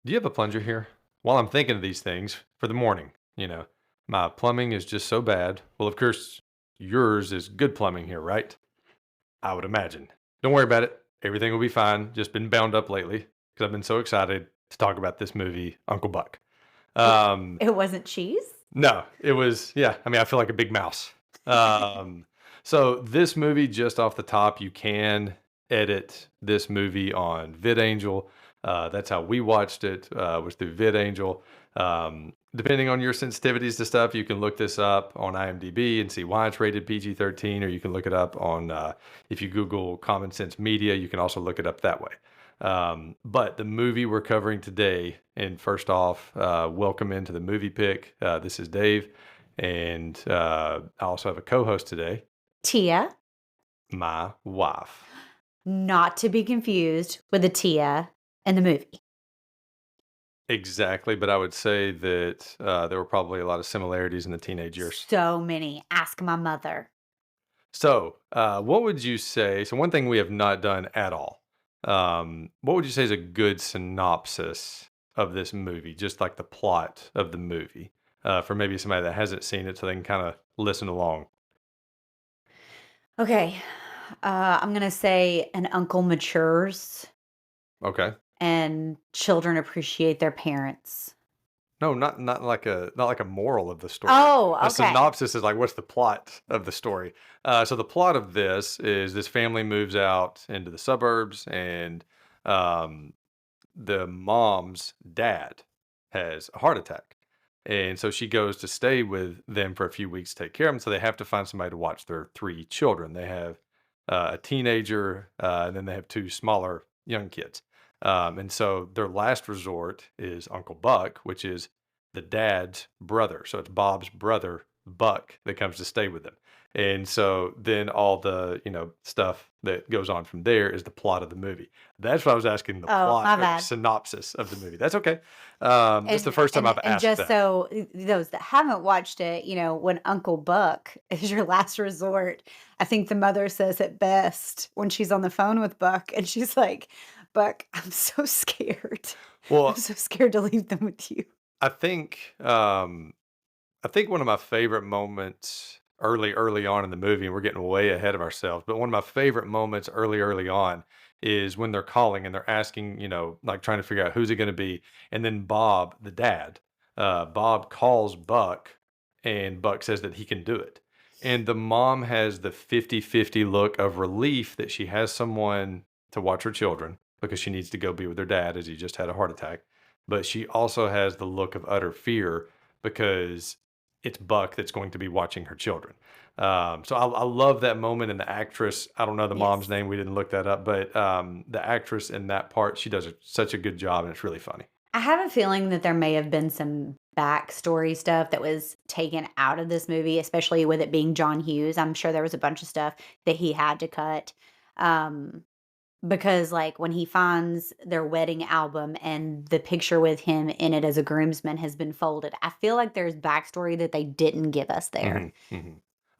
Do you have a plunger here? While I'm thinking of these things for the morning, my plumbing is just so bad. Well, of course, yours is good plumbing here, right? I would imagine. Don't worry about it. Everything will be fine. Just been bound up lately because I've been so excited to talk about this movie, Uncle Buck. It Um, it wasn't cheese? no, it was, yeah, I mean, I feel like a big mouse. Um, so this movie, just off the top, you can edit this movie on VidAngel. That's how we watched it, was through VidAngel. Depending on your sensitivities to stuff, you can look this up on IMDb and see why it's rated PG-13, or you can look it up on, if you Google Common Sense Media, you can also look it up that way. But the movie we're covering today, and first off, welcome into the movie pick. This is Dave, and I also have a co-host today, Tia, my wife. not to be confused with the Tia in the movie. Exactly, but I would say that there were probably a lot of similarities in the teenage years. So many. Ask my mother. So, what would you say? So, one thing we have not done at all. What would you say is a good synopsis of this movie? Just like the plot of the movie, for maybe somebody that hasn't seen it, so they can kind of listen along. Okay. I'm going to say an uncle matures Okay. and children appreciate their parents. No, not like a moral of the story. Oh, A okay. synopsis is like, what's the plot of the story? So the plot of this is this family moves out into the suburbs, and um, the mom's dad has a heart attack, and so she goes to stay with them for a few weeks to take care of him. So they have to find somebody to watch their three children. They have a teenager, and then they have two smaller young kids. And so their last resort is Uncle Buck, which is the dad's brother. So it's Bob's brother, Buck, that comes to stay with them. And so then all the, stuff that goes on from there is the plot of the movie. That's what I was asking, the Oh, plot my or bad. synopsis of the movie. That's okay. It's the And first time and I've and asked just that. so those that haven't watched it, when Uncle Buck is your last resort, I think the mother says it best when she's on the phone with Buck and she's like, "Buck, I'm so scared. I'm Well, so scared to leave them with you." I think um, I think one of my favorite moments early on in the movie, and we're getting way ahead of ourselves, but one of my favorite moments early on is when they're calling and they're asking, like trying to figure out who's it going to be. And then Bob, the dad, Bob calls Buck, and Buck says that he can do it. And the mom has the 50-50 look of relief that she has someone to watch her children because she needs to go be with her dad as he just had a heart attack. But she also has the look of utter fear because it's Buck that's going to be watching her children. So I love that moment, and the actress, I don't know the mom's Yes. name, we didn't look that up, but the actress in that part, she does such a good job, and it's really funny. I have a feeling that there may have been some backstory stuff that was taken out of this movie, especially with it being John Hughes. I'm sure there was a bunch of stuff that he had to cut. Um, because like when he finds their wedding album and the picture with him in it as a groomsman has been folded, I feel like there's backstory that they didn't give us there. Hmm.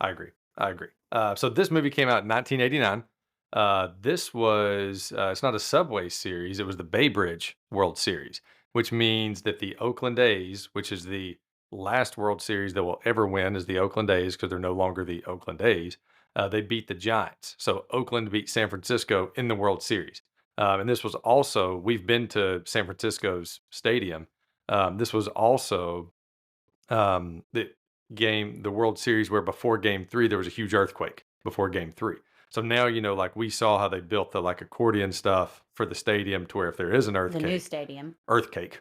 I agree. I agree. So this movie came out in 1989. This was, it's not a Subway series, it was the Bay Bridge World Series, which means that the Oakland A's, which is the last World Series that will ever win, is the Oakland A's because they're no longer the Oakland A's. They beat the Giants. So Oakland beat San Francisco in the World Series. And this was also, we've been to San Francisco's stadium. This was also the World Series where before game three, there was a huge earthquake before game three. So now, like we saw how they built the like accordion stuff for the stadium to where if there is an The new stadium. earthquake.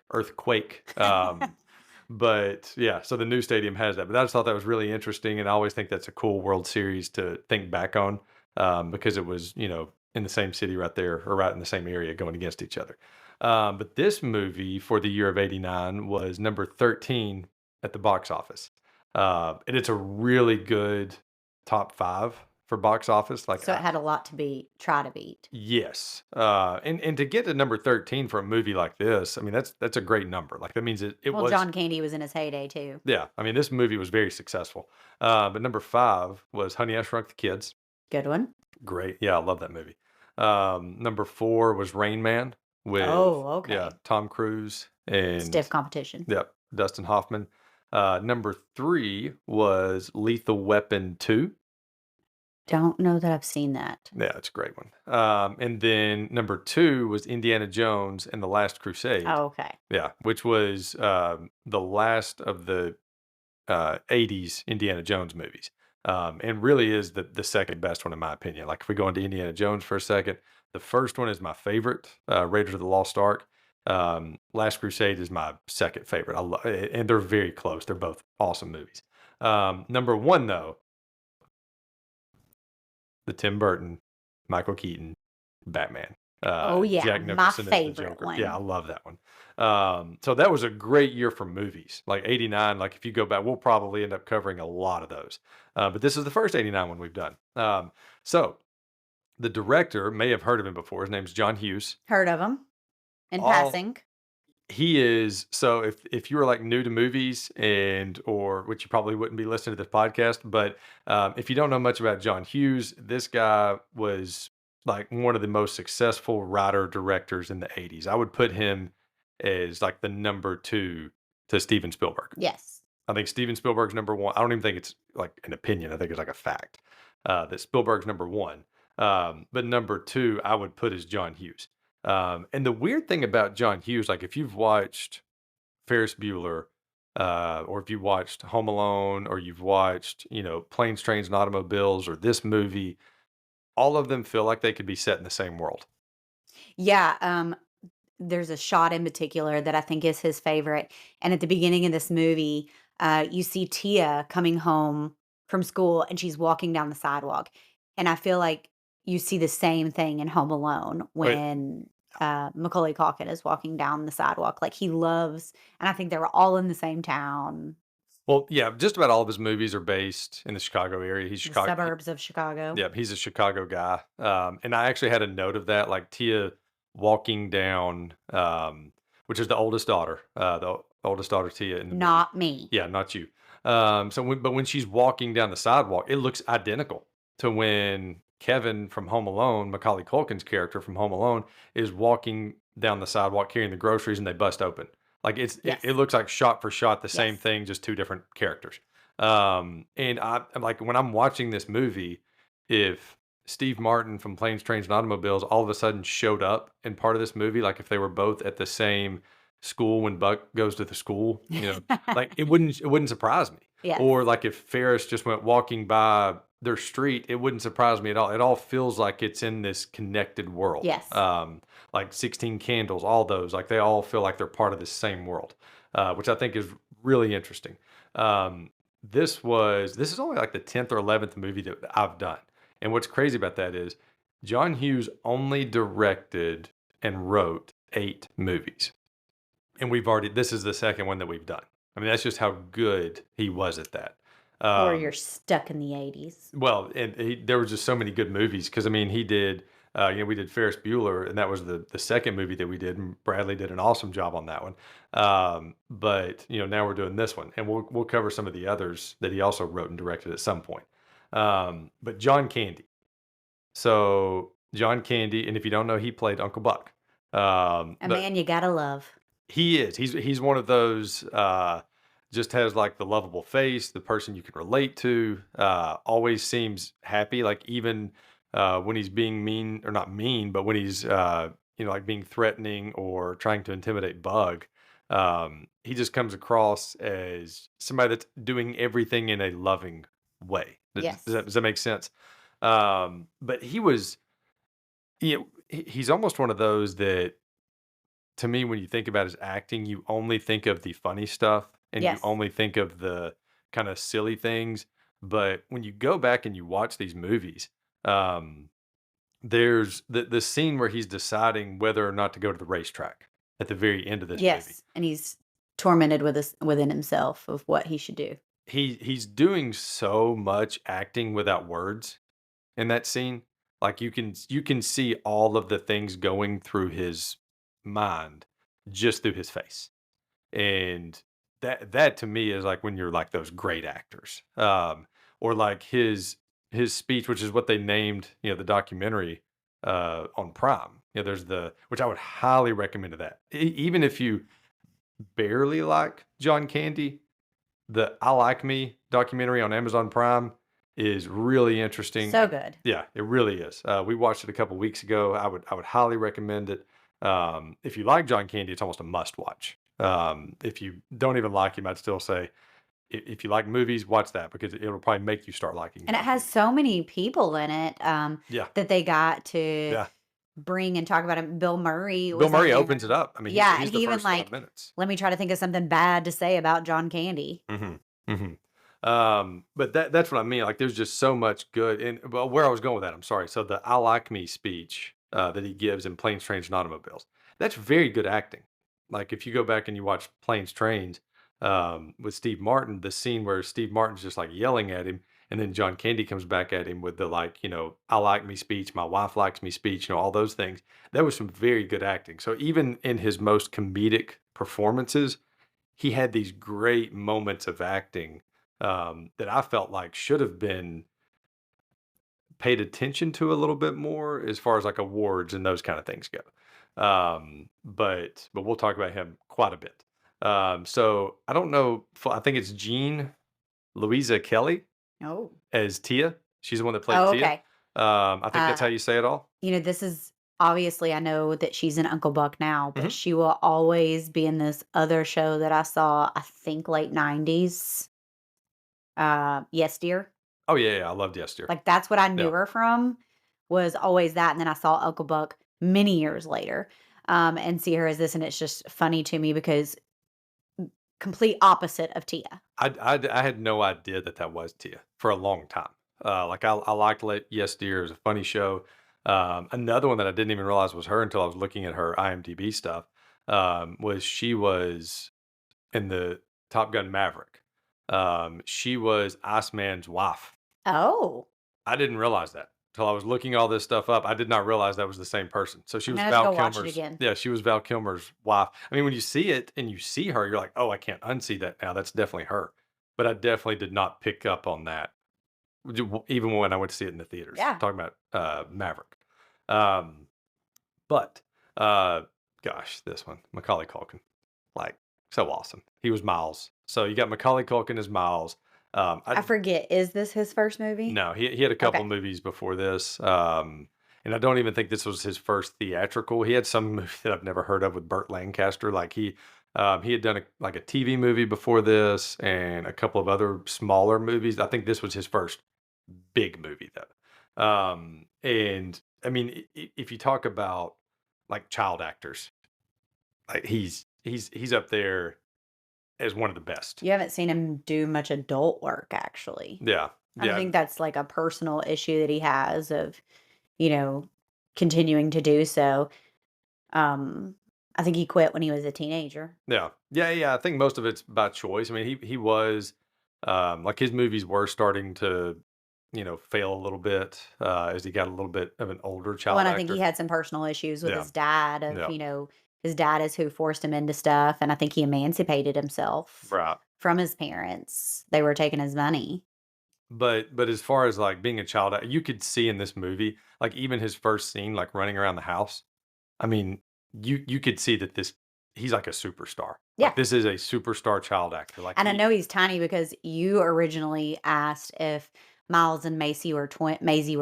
But yeah, so the new stadium has that. But I just thought that was really interesting. And I always think that's a cool World Series to think back on because it was, in the same city right there or right in the same area going against each other. But this movie for the year of 89 was number 13 at the box office. And it's a really good top five for box office. Like, So it had a lot to try to beat. yes, and to get to number 13 for a movie like this, I mean that's a great number. Like that means it Well, was, John Candy was in his heyday too. yeah. I mean this movie was very successful. But number five was Honey I Shrunk the Kids. Good one. Great, yeah, I love that movie. Number four was Rain Man with Oh, yeah okay. Tom Cruise and Stiff competition. yep, Dustin Hoffman. Number 3 was Lethal Weapon 2. Don't know that I've seen that. Yeah, it's a great one. And then number 2 was Indiana Jones and the Last Crusade. Oh, okay. Yeah, which was, the last of the, 80s Indiana Jones movies, and really is the second best one in my opinion. Like, if we go into Indiana Jones for a second, the first one is my favorite, Raiders of the Lost Ark. Last Crusade is my second favorite. And they're very close. They're both awesome movies. Number 1, though, the Tim Burton, Michael Keaton, Batman. Oh, yeah, Jack my Nicholson as the favorite Joker. Yeah, I one. love that one. So that was a great year for movies. Like 89, like if you go back, we'll probably end up covering a lot of those. But this is the first 89 one we've done. So the director may have heard of him before. His name's John Hughes. Heard of them in All passing. He is so if you were, like, new to movies and or which you probably wouldn't be listening to this podcast, but, if you don't know much about John Hughes, this guy was, like, one of the most successful writer-directors in the '80s. I would put him as, like, the number 2 to Steven Spielberg. Yes. I think Steven Spielberg's number 1. I don't even think it's, like, an opinion, I think it's, like, a fact, that Spielberg's number 1. But number 2, I would put as John Hughes. And the weird thing about John Hughes, like, if you've watched Ferris Bueller, or if you watched Home Alone, or you've watched, Planes, Trains, and Automobiles, or this movie, all of them feel like they could be set in the same world. Yeah, there's a shot in particular that I think is his favorite, and at the beginning of this movie, you see Tia coming home from school, and she's walking down the sidewalk, and I feel like you see the same thing in Home Alone Wait, when, Macaulay Culkin is walking down the sidewalk, like, he loves and I think they were all in the same town, well, yeah, just about all of his movies are based in the Chicago area. He's the Chicago. suburbs of Chicago. Yeah, he's a Chicago guy. And I actually had a note of that, like Tia walking down, which is the oldest daughter, the oldest daughter Tia in the movie. Not me. Yeah, not you. But when she's walking down the sidewalk, it looks identical to when Kevin from Home Alone, Macaulay Culkin's character from Home Alone, is walking down the sidewalk carrying the groceries and they bust open. Like it Yes. looks like shot for shot the same Yes. thing, just two different characters. And I'm like when I'm watching this movie, if Steve Martin from Planes, Trains, and Automobiles all of a sudden showed up in part of this movie, like if they were both at the same school when Buck goes to the school, like it wouldn't surprise me. Yes. Or like if Ferris just went walking by their street, it wouldn't surprise me at all. It all feels like it's in this connected world. Yes. Like 16 Candles, all those, like they all feel like they're part of the same world, which I think is really interesting. This is only like the 10th or 11th movie that I've done. And what's crazy about that is John Hughes only directed and wrote 8 movies. And this is the second one that we've done. I mean, that's just how good he was at that. Or you're Um, stuck in the '80s. well, and there were just so many good movies because I mean, he did. We did Ferris Bueller, and that was the second movie that we did. And Bradley did an awesome job on that one. But now we're doing this one, and we'll cover some of the others that he also wrote and directed at some point. But John Candy. So John Candy, and if you don't know, he played Uncle Buck. A But man you gotta love. he is. He's one of those, just has, like, the lovable face, the person you can relate to, always seems happy, like, even, when he's being mean or not mean, but when he's, like, being threatening or trying to intimidate Bug, he just comes across as somebody that's doing everything in a loving way. Yes. Does that make sense? But he's almost one of those that to me, when you think about his acting, you only think of the funny stuff and you Yes. only think of the kind of silly things. But when you go back and you watch these movies, um, there's the scene where he's deciding whether or not to go to the racetrack at the very end of this movie. Yes, and he's tormented within himself of what he should do. He's doing so much acting without words in that scene. Like you can see all of the things going through his mind just through his face. And that to me is like when you're like those great actors. Or like his speech, which is what they named, the documentary on Prime. There's the which I would highly recommend to that. Even if you barely like John Candy, the I Like Me documentary on Amazon Prime is really interesting. So good. Yeah, it really is. We watched it a couple weeks ago. I would highly recommend it. If you like John Candy, it's almost a must watch. If you don't even like him, I'd still say if you like movies, watch that because it'll probably make you start liking And it John has Candy. so many people in it, Yeah, that they got to yeah. bring and talk about it. Bill Murray Bill was on Murray opens it there. up. I mean, Yeah, and he's the he even, first 5 like, minutes. let me try to think of something bad to say about John Candy. Mhm, mhm. But that's what I mean, like, there's just so much good and well, where I was going with that, I'm sorry. So the "I like me" speech, that he gives in Planes, Trains, and Automobiles, that's very good acting. Like, if you go back and you watch Planes, Trains, with Steve Martin, the scene where Steve Martin's just, like, yelling at him, and then John Candy comes back at him with the, like, "I like me" speech, "My wife likes me" speech, all those things. That was some very good acting. So even in his most comedic performances, he had these great moments of acting that I felt like should have been paid attention to a little bit more as far as like awards and those kind of things go. But we'll talk about him quite a bit. So I don't know. I think it's Jean Louisa Kelly Oh. as Tia. She's the one that played Oh, Tia. okay. I think that's how Uh, you say it all. this is obviously, I know that she's in Uncle Buck now, but Hmm. she will always be in this other show that I saw, I think late 90s. Yes, Dear. Oh yeah, yeah, I loved Yes Dear. Like, that's what I knew Yeah, her from, was always that, and then I saw Uncle Buck many years later, and see her as this, and it's just funny to me because complete opposite of Tia. I had no idea that that was Tia for a long time. Like I liked Yes Dear. It was a funny show. Another one that I didn't even realize was her until I was looking at her IMDb stuff. Was she was in the Top Gun Maverick. She was Iceman's wife. Oh, I didn't realize that till I was looking all this stuff up. I did not realize that was the same person. So she I'm was gonna have to Val go watch it Kilmer's. again. Yeah, she was Val Kilmer's wife. I mean, when you see it and you see her, you're like, oh, I can't unsee that now. That's definitely her. But I definitely did not pick up on that, even when I went to see it in the theaters. Yeah, Talking about Maverick, um, but uh, gosh, this one, Macaulay Culkin, like so awesome. He was Miles. So you got Macaulay Culkin as Miles. I I forget, is this his first movie? No, he had a couple Okay. movies before this, and I don't even think this was his first theatrical. He had some movie that I've never heard of with Burt Lancaster. Like he had done like a TV movie before this, and a couple of other smaller movies. I think this was his first big movie though. And I mean, if you talk about like child actors, like he's up there as one of the best. You haven't seen him do much adult work, actually. Yeah, And I yeah. think that's, like, a personal issue that he has of, you know, continuing to do so. Um, I think he quit when he was a teenager. Yeah. Yeah, yeah, I think most of it's by choice. I mean, he was, like, his movies were starting to, fail a little bit, as he got a little bit of an older Well, child and I think he actor. had some personal issues with Yeah, his dad of, yeah, his dad is who forced him into stuff, and I think he emancipated himself right. from his parents. They were taking his money. But as far as, like, being a child act you could see in this movie, like, even his first scene, like, running around the house, I mean, you could see that he's like a superstar. Like, Yeah. this is a superstar child actor. Like, And I he know he's tiny because you originally asked if Miles and Maisie were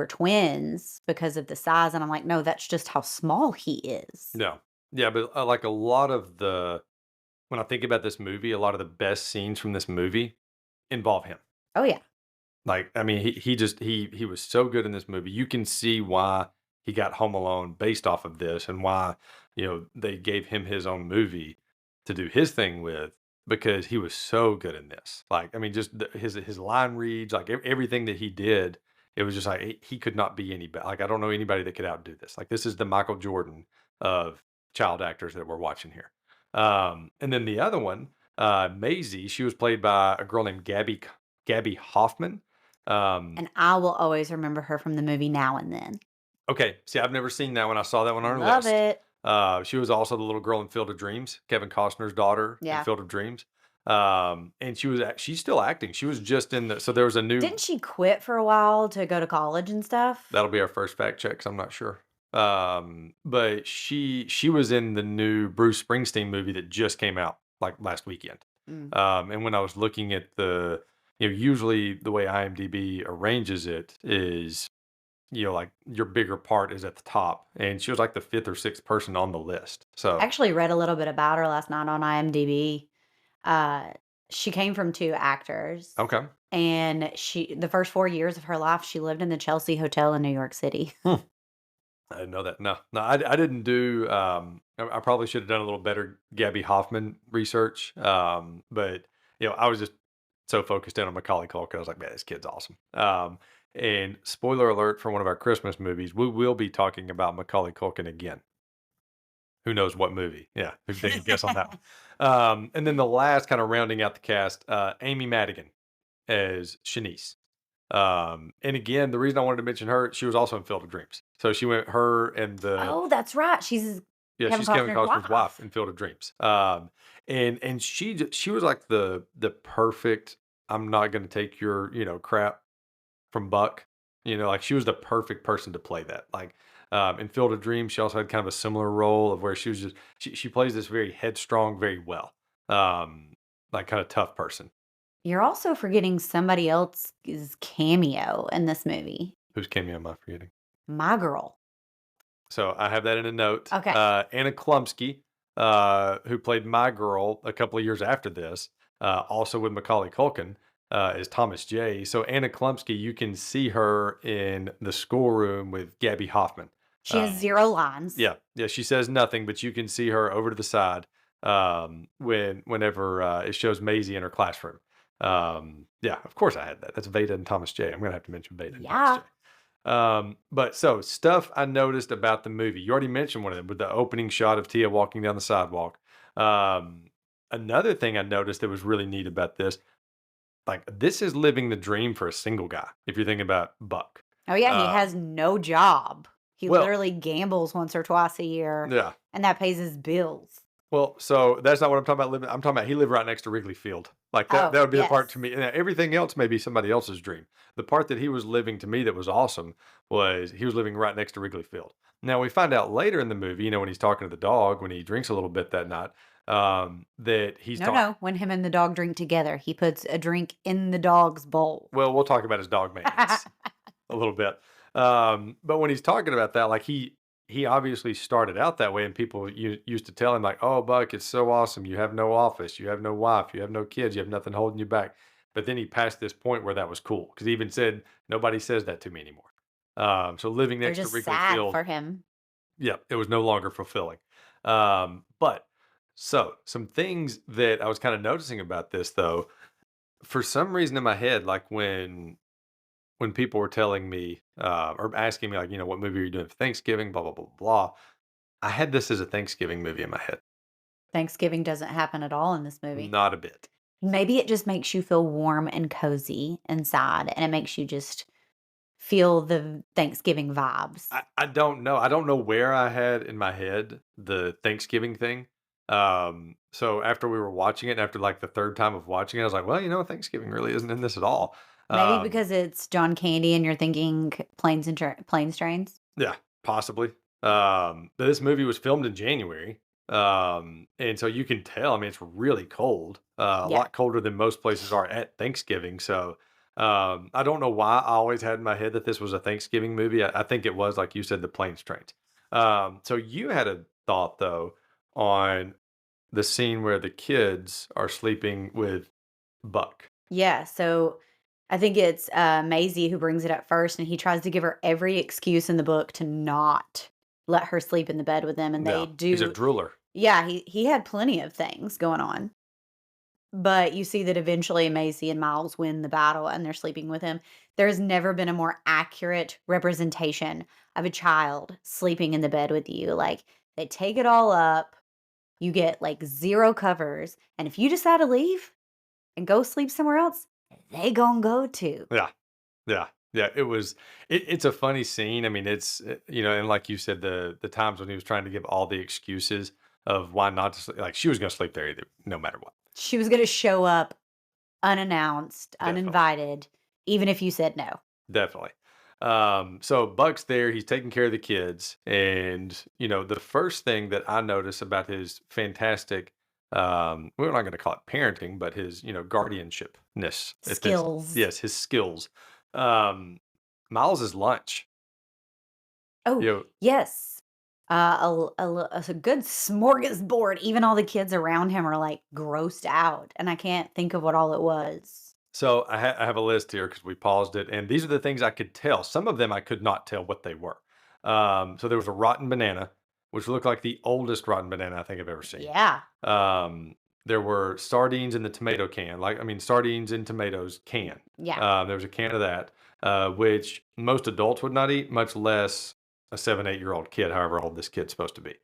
twins because of the size, and I'm like, "No, that's just how small he is." no. Yeah, but, like, a lot of the when I think about this movie, a lot of the best scenes from this movie involve him. Oh, yeah. Like, I mean, he was so good in this movie. You can see why he got Home Alone based off of this and why, they gave him his own movie to do his thing with because he was so good in this. Like, I mean, just his line reads, like everything that he did, it was just like he could not be any better. Like, I don't know anybody that could outdo this. Like, this is the Michael Jordan of child actors that we're watching here. And then the other one, Maisie, she was played by a girl named Gabby Hoffman. And I will always remember her from the movie Now and Then. Okay, see, I've never seen that one. I saw that one on our Love list. it. She was also the little girl in Field of Dreams, Kevin Costner's daughter in Yeah. Field of Dreams. And she's still acting. She was just in the so there was a new Didn't she quit for a while to go to college and stuff? that'll be our first fact check 'cause I'm not sure. But she was in the new Bruce Springsteen movie that just came out. like last weekend. Mm. And when I was looking at usually the way IMDb arranges it is, like your bigger part is at the top, and she was like the fifth or sixth person on the list. I So actually read a little bit about her last night on IMDb. Uh, she came from 2 actors, okay. and the first 4 years of her life, she lived in the Chelsea Hotel in New York City. Hmm. I didn't know that. No, no, I didn't do. I probably should have done a little better Gabby Hoffman research. But I was just so focused in on Macaulay Culkin. I was like, man, this kid's awesome. And spoiler alert for one of our Christmas movies, we will be talking about Macaulay Culkin again. Who knows what movie? Yeah, who can take a guess on that one? And then the last kind of rounding out the cast, Amy Madigan as Shanice. And again, the reason I wanted to mention her, she was also in Field of Dreams. So she went her and the Oh, that's right, she's yeah, Kevin she's Kevin Costner's Costner's wife wife. in Field of Dreams. And she was like the perfect. I'm not going to take your crap from Buck. Like she was the perfect person to play that. Like in Field of Dreams, she also had kind of a similar role of where she was just she plays this very headstrong, very well, like kind of tough person. You're also forgetting somebody else's cameo in this movie. Whose cameo am I forgetting? My girl. So I have that in a note. Okay. Anna Klumsky, who played my girl a couple of years after this, also with Macaulay Culkin, is Thomas J. So Anna Klumsky, you can see her in the schoolroom with Gabby Hoffman. She has Um, 0 lines. yeah, yeah, she says nothing, but you can see her over to the side whenever it shows Maisie in her classroom. Yeah, of course I had that. That's Veda and Thomas J. I'm gonna have to mention Veda and Thomas J. Yeah. But so stuff I noticed about the movie. You already mentioned one of them with the opening shot of Tia walking down the sidewalk. Um, Another thing I noticed that was really neat about this, like this is living the dream for a single guy. If you're thinking about Buck, Oh, yeah, he has um, no job. He well, literally gambles once or twice a year, yeah, and that pays his bills. well, so that's not what I'm talking about. Living, I'm talking about he lived right next to Wrigley Field. Like that, Oh, that would be the part to yes. me. And everything else may be somebody else's dream. The part that he was living to me that was awesome was he was living right next to Wrigley Field. Now we find out later in the movie, when he's talking to the dog, when he drinks a little bit that night, that he's No, talking. no, when him and the dog drink together, he puts a drink in the dog's bowl. Well, we'll talk about his dog maintenance a little bit. But when he's talking about that, like he obviously started out that way, and people used to tell him like, "Oh, Buck, it's so awesome. You have no office, you have no wife, you have no kids, you have nothing holding you back." But then he passed this point where that was cool because he even said, "Nobody says that to me anymore." So living They're next to just Wrigley sad Field, for him. yeah, it was no longer fulfilling. But so some things that I was kind of noticing about this though, for some reason in my head, like when people were telling me, or asking me, like, what movie are you doing for Thanksgiving? Blah, blah, blah, blah. I had this as a Thanksgiving movie in my head. Thanksgiving doesn't happen at all in this movie. Not a bit. Maybe it just makes you feel warm and cozy inside, and it makes you just feel the Thanksgiving vibes. I don't know. I don't know where I had in my head the Thanksgiving thing. So after we were watching it, and after like the third time of watching it, I was like, well, Thanksgiving really isn't in this at all. Maybe Um, because it's John Candy and you're thinking planes, trains? Yeah, possibly. But this movie was filmed in January. And so you can tell, I mean, it's really cold, a Yeah. lot colder than most places are at Thanksgiving. So I don't know why I always had in my head that this was a Thanksgiving movie. I think it was, like you said, the planes, trains. So you had a thought, though, on the scene where the kids are sleeping with Buck. Yeah, so I think it's, Maisie who brings it up first, and he tries to give her every excuse in the book to not let her sleep in the bed with him, and Yeah, they he's a do. drooler. Yeah, he had plenty of things going on. But you see that eventually Maisie and Miles win the battle and they're sleeping with him. There's never been a more accurate representation of a child sleeping in the bed with you. Like, they take it all up, you get like 0 covers, and if you decide to leave and go sleep somewhere else, they gonna go too. Yeah. Yeah, yeah, it's a funny scene. I mean, it's and like you said, the times when he was trying to give all the excuses of why not to sleep, like she was gonna sleep there either, no matter what. She was gonna show up unannounced, Definitely, uninvited, even if you said no. definitely. So Buck's there, he's taking care of the kids, and the first thing that I notice about his fantastic we're not going to call it parenting, but his, guardianshipness at this. Skills. Yes, his skills. Um, Miles's lunch. Oh, You know, yes. A good smorgasbord. Even all the kids around him are, like, grossed out, and I can't think of what all it was. so I have a list here because we paused it, and these are the things I could tell. Some of them I could not tell what they were. So there was a rotten banana, which looked like the oldest rotten banana I think I've ever seen. Yeah. Um, there were sardines in the tomato can, sardines in tomatoes can. Yeah. There was a can of that, which most adults would not eat, much less a 7, 8-year-old kid, however old this kid's supposed to be.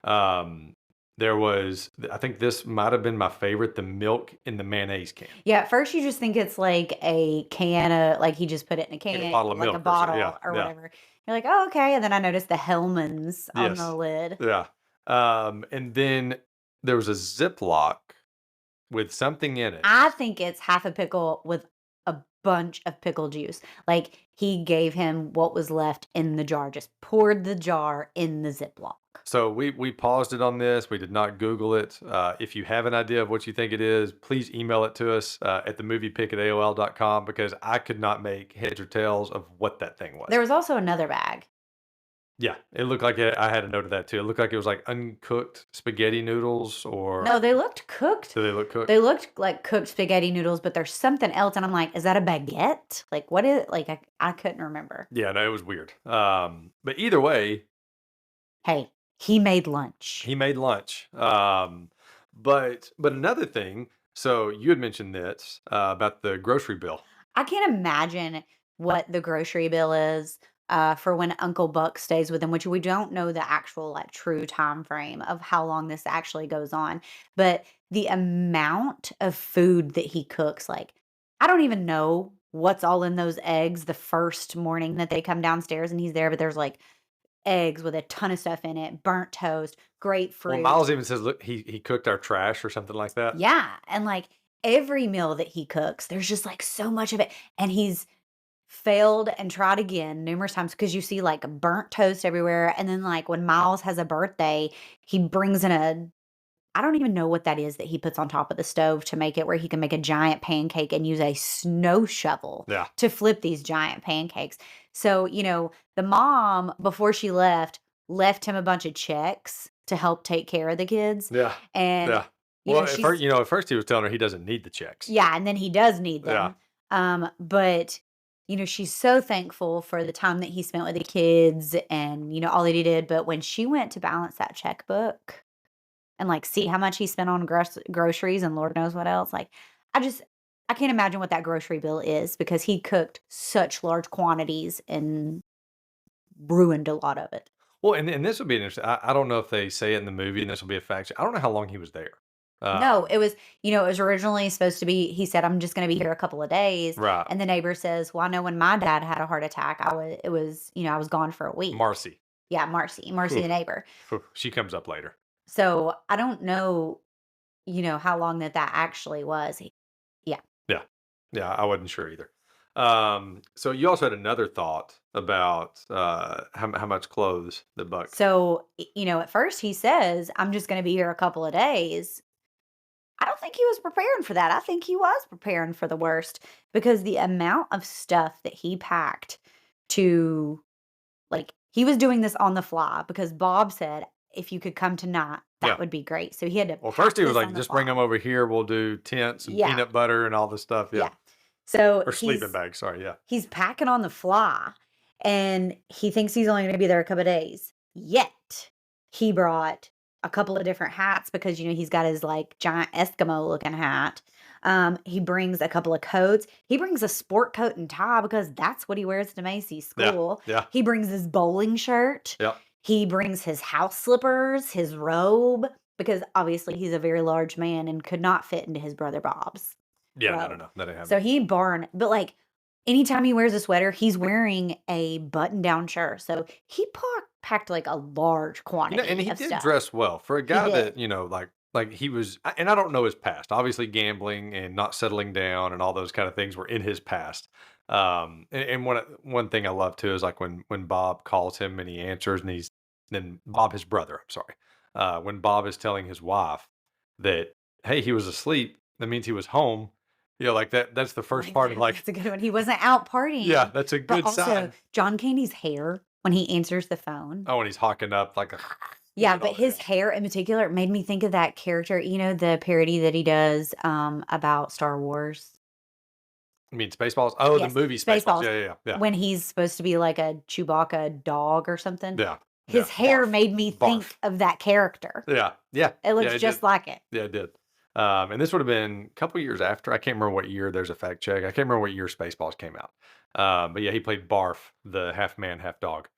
Um, there was, I think this might have been my favorite, the milk in the mayonnaise can, Yeah, at first you just think it's like a can of like, he just put it in a in a can, bottle of like a milk or so. Yeah, bottle or yeah, whatever. You're like, "Oh, okay," and then I noticed the Hellmann's on the yes, lid. yeah. And then there was a Ziploc with something in it. I think it's half a pickle with a bunch of pickle juice. Like, he gave him what was left in the jar, just poured the jar in the Ziploc. So we paused it on this. We did not Google it. If you have an idea of what you think it is, please email it to us at themoviepick@aol.com because I could not make heads or tails of what that thing was. There was also another bag. Yeah, it looked like it, I had a note of that too. It looked like it was like uncooked spaghetti noodles, or No, they looked cooked. do they look cooked? They looked like cooked spaghetti noodles, but there's something else, and I'm like, "Is that a baguette?" Like, what is like, I couldn't remember. Yeah, no, it was weird. But either way, Hey, he made lunch. he made lunch. But another thing. So you had mentioned this about the grocery bill. I can't imagine what the grocery bill is, for when Uncle Buck stays with him, which we don't know the actual, like, true time frame of how long this actually goes on, but the amount of food that he cooks, like, I don't even know what's all in those eggs the first morning that they come downstairs and he's there, but there's, like, eggs with a ton of stuff in it, burnt toast, Well, grapefruit. Miles even says, "Look, he cooked our trash," or something like that. Yeah, and, like, every meal that he cooks, there's just, like, so much of it, and he's failed and tried again numerous times because you see, like, burnt toast everywhere, and then, like, when Miles has a birthday, he brings in a I don't even know what that is that he puts on top of the stove to make it where he can make a giant pancake and use a snow shovel Yeah, to flip these giant pancakes. So, the mom, before she left him a bunch of checks to help take care of the kids, yeah, and, yeah. Well, she's at first he was telling her he doesn't need the checks. yeah, and then he does need Yeah, them. But she's so thankful for the time that he spent with the kids and, all that he did. But when she went to balance that checkbook and like see how much he spent on groceries and Lord knows what else, like I just I can't imagine what that grocery bill is because he cooked such large quantities and ruined a lot of it. well, and this would be interesting. I don't know if they say it in the movie, and this will be a fact. I don't know how long he was there. No, Um, it was originally supposed to be he said, "I'm just gonna be here a couple of days," right, and the neighbor says, "Well, I know when my dad had a heart attack, I was gone for a week." Marcy. Yeah, Marcy Whew, the neighbor. whew, she comes up later. So, I don't know, how long that actually was. Yeah. Yeah, yeah, I wasn't sure either. So you also had another thought about how much clothes the buck. So, at first he says, "I'm just gonna be here a couple of days." I don't think he was preparing for that. I think he was preparing for the worst because the amount of stuff that he packed to like he was doing this on the fly because Bob said, "If you could come tonight, that Yeah. would be great." So he had to Well, pack first he was this like, on the "Just bring fly. them over here. We'll do tents and Yeah. peanut butter and all this stuff." Yeah, Yeah. So or sleeping bags. Sorry. Yeah. he's packing on the fly and he thinks he's only going to be there a couple of days. Yet he brought a couple of different hats because he's got his like giant Eskimo looking hat. He brings a couple of coats. He brings a sport coat and tie because that's what he wears to Macy's Yeah. school. Yeah. He brings his bowling shirt. Yeah. He brings his house slippers, his robe, because obviously he's a very large man and could not fit into his brother Bob's Yeah. No. No. robe. No. That didn't So happen. he barn but, like, anytime he wears a sweater, he's wearing a button-down shirt. So he packed, like, a large And quantity he of did stuff. dress well for a He guy did. that like he was. And I don't know his past. Obviously, gambling and not settling down and all those kind of things were in his past. And one thing I love too is like when Bob calls him and he answers, and he's then Bob, his brother. I'm sorry. When Bob is telling his wife that hey, he was asleep. That means he was home. Like that's the I first like part of that. like, That's a good one. He wasn't out yeah, partying. that's a But good also, sign. John Candy's hair when he answers the phone. Oh, and he's hawking up like a, Yeah, but oh, his yeah. hair in particular made me think of that character, the parody that he does, about Star Wars? I mean, Spaceballs. Oh, the Yes, movie Spaceballs. Spaceballs. Yeah, yeah, yeah, When he's supposed to be like a Chewbacca dog or something. yeah, yeah, His yeah. hair made me think Barf. of that character. Yeah, yeah, It yeah. looks It did. just like it. Yeah, it did. And this would have been a couple years after. I can't remember what year. There's a fact check. I can't remember what year Spaceballs came out. But yeah, he played Barf, the half man, half dog.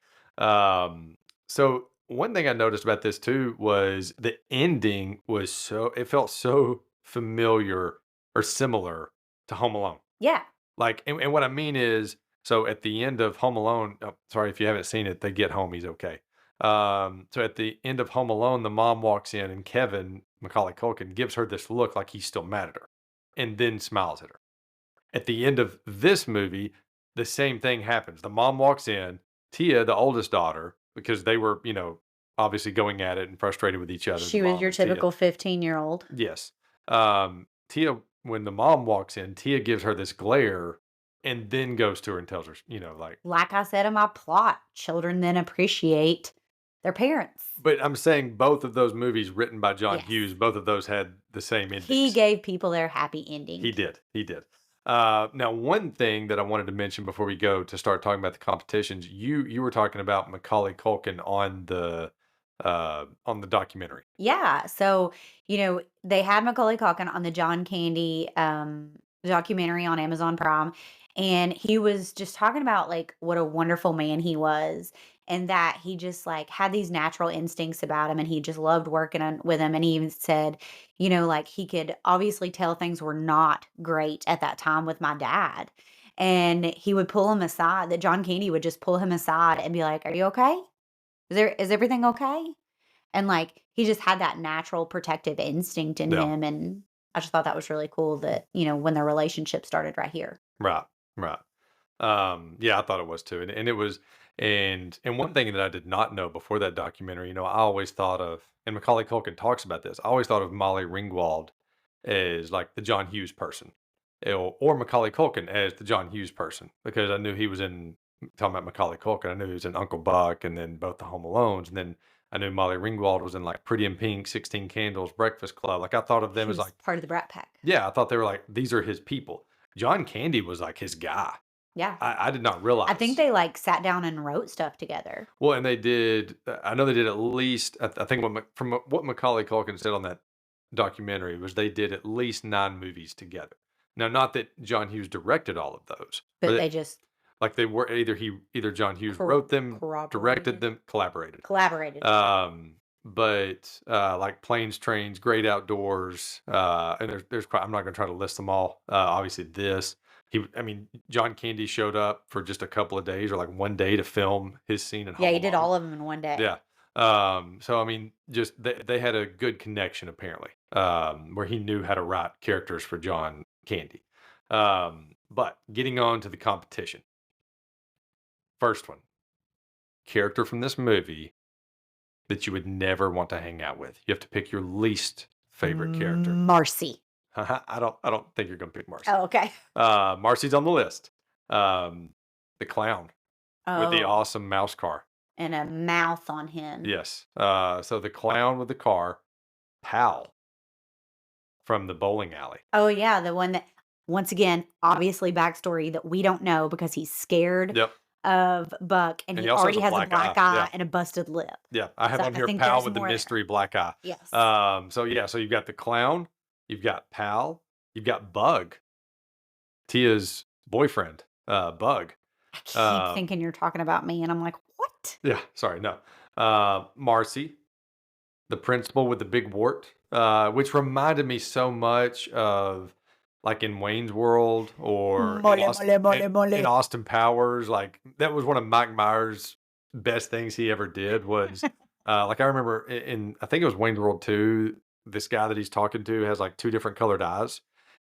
So one thing I noticed about this too was the ending was so it felt so familiar or similar to Home Alone. Yeah. Like, and what I mean is, so at the end of Home Alone, oh, sorry if you haven't seen it, they get home, he's okay. So at the end of Home Alone, the mom walks in and Kevin, Macaulay Culkin, gives her this look like he's still mad at her and then smiles at her. At the end of this movie, the same thing happens. The mom walks in, Tia, the oldest daughter, because they were, obviously going at it and frustrated with each other, the She was mom your and Tia. typical 15-year-old. Yes. Tia, when the mom walks in, Tia gives her this glare and then goes to her and tells her, like, Like I said in my plot, children then appreciate their parents. but I'm saying both of those movies written by John Yes. Hughes, both of those had the same He endings. gave people their happy He ending. did. He did. Now, one thing that I wanted to mention before we go to start talking about the competitions, you were talking about Macaulay Culkin on the documentary. Yeah, so, they had Macaulay Culkin on the John Candy, documentary on Amazon Prime, and he was just talking about, like, what a wonderful man he was, and that he just, like, had these natural instincts about him, and he just loved working with him, and he even said, like, he could obviously tell things were not great at that time with my dad, and he would pull him aside that John Candy would just pull him aside and be like, "Are you okay? Is everything okay?" And, like, he just had that natural protective instinct in Yeah. him, and I just thought that was really cool that, when their relationship started right here. Right. Right. Yeah, I thought it was too. And it was and one thing that I did not know before that documentary, I always thought of, and Macaulay Culkin talks about this, I always thought of Molly Ringwald as like the John Hughes person. Or Macaulay Culkin as the John Hughes person because I knew he was in talking about Macaulay Culkin, I knew he was in Uncle Buck and then both the Home Alones, and then I knew Molly Ringwald was in like Pretty in Pink, 16 Candles, Breakfast Club. Like I thought of them He as was like, part of the Brat Pack. yeah, I thought they were like, these are his people. John Candy was like his guy. Yeah. I did not I think realize. they, like, sat down and wrote stuff together. Well, and they did. I know they did at least. I think from what Macaulay Culkin said on that documentary was they did at least 9 movies together. Now, not that John Hughes directed all of those, or But that they just like they were either John Hughes wrote them, directed corroborated. them, collaborated. Collaborated, sorry. But like Planes, Trains, Great Outdoors, and there's quite, I'm not going to try to list them all. Obviously, this I mean, John Candy showed up for just a couple of days or like one day to film his scene in Yeah, Home he did Alone. all of them in one day. Yeah. So I mean, just they had a good connection apparently, where he knew how to write characters for John Candy. But getting on to the competition, first one, character from this movie that you would never want to hang out with. You have to pick your least favorite character. Marcy. I don't think you're gonna pick Marcy. Oh, okay. Marcy's on the list. The clown with the Oh, awesome mouse car. and a mouth on him. Yes. So the clown with the car, Pal from the bowling alley. Oh, yeah, the one that once again, obviously backstory that we don't know because he's scared Yep. of Buck, and And he he also has already a has a black eye. black eye Yeah. and a busted lip. Yeah. I have So on I here think Pal there's with the more there. mystery black eye. Yes. So yeah, so you've got the clown, you've got Pal, you've got Bug, Tia's boyfriend, Bug. I keep Um, thinking you're talking about me, and I'm like, "What?" yeah, sorry, no. Marcy, the principal with the big wart, which reminded me so much of like in Wayne's World or Mole, mole, mole, In mole. Austin Powers. Like that was one of Mike Myers' best things he ever did was like I remember I think it was Wayne's World 2, this guy that he's talking to has like two different colored eyes.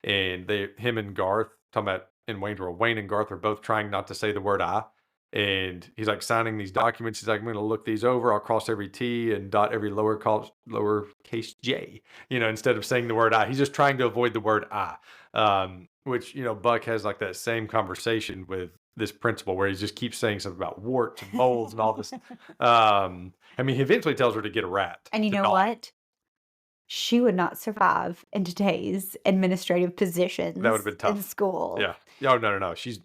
And him and Garth talking about in Wayne's World, Wayne and Garth are both trying not to say the word I. and he's like signing these documents. He's like, I'm going to look these over. I'll cross every T and dot every lowercase J, instead of saying the word I. He's just trying to avoid the word I, which, Buck has like that same conversation with this principal where he just keeps saying something about warts and moles and all this. I mean, he eventually tells her to get a rat And you to know dog. what? She would not survive in today's administrative That would have positions been in tough. school. Yeah. Oh, no, no, no. She's